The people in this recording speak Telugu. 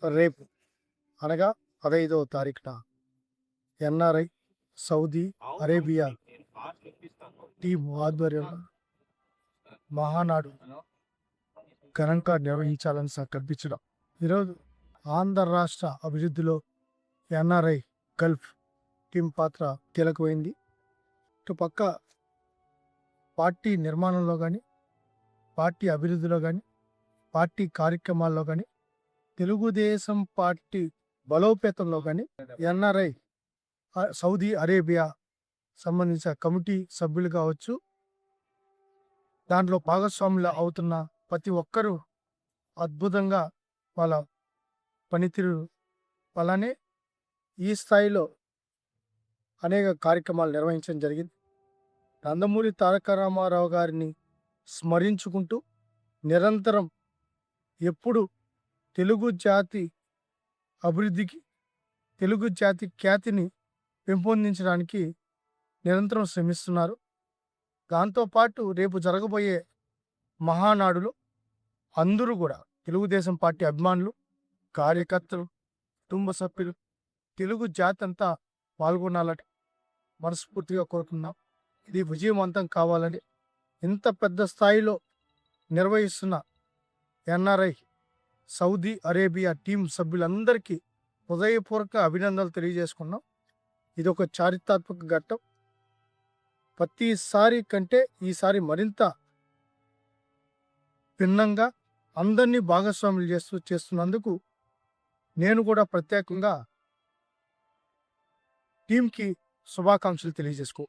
రేపు అనగా 15వ తారీఖున ఎన్ఆర్ఐ సౌదీ అరేబియా టీం ఆధ్వర్యంలో మహానాడు ఘనంగా నిర్వహించాలని సంకల్పించడం. ఈరోజు ఆంధ్ర రాష్ట్ర అభివృద్ధిలో ఎన్ఆర్ఐ గల్ఫ్ టీం పాత్ర కీలకమైంది. ఇటుపక్క పార్టీ నిర్మాణంలో కానీ, పార్టీ అభివృద్ధిలో కానీ, పార్టీ కార్యక్రమాల్లో కానీ, తెలుగుదేశం పార్టీ బలోపేతంలో కానీ ఎన్ఆర్ఐ సౌదీ అరేబియా సంబంధించిన కమిటీ సభ్యులు కావచ్చు, దాంట్లో భాగస్వాములు అవుతున్న ప్రతి ఒక్కరూ అద్భుతంగా వాళ్ళ పనితీరు అలానే ఈ స్థాయిలో అనేక కార్యక్రమాలు నిర్వహించడం జరిగింది. నందమూరి తారక రామారావు గారిని స్మరించుకుంటూ నిరంతరం ఎప్పుడు తెలుగు జాతి అభివృద్ధికి, తెలుగు జాతి ఖ్యాతిని పెంపొందించడానికి నిరంతరం శ్రమిస్తున్నారు. దాంతోపాటు రేపు జరగబోయే మహానాడులో అందరూ కూడా తెలుగుదేశం పార్టీ అభిమానులు, కార్యకర్తలు, కుటుంబ సభ్యులు, తెలుగు జాతి అంతా పాల్గొనాలని మనస్ఫూర్తిగా కోరుకున్నాం. ఇది విజయవంతం కావాలని ఇంత పెద్ద స్థాయిలో నిర్వహిస్తున్న ఎన్ఆర్ఐ సౌదీ అరేబియా టీం సభ్యులందరికీ హృదయపూర్వక అభినందనలు తెలియజేసుకున్నాం. ఇది ఒక చారిత్రాత్మక ఘట్టం. ప్రతిసారి కంటే ఈసారి మరింత భిన్నంగా అందరినీ భాగస్వాములు చేస్తున్నందుకు నేను కూడా ప్రత్యేకంగా టీంకి శుభాకాంక్షలు తెలియజేసుకో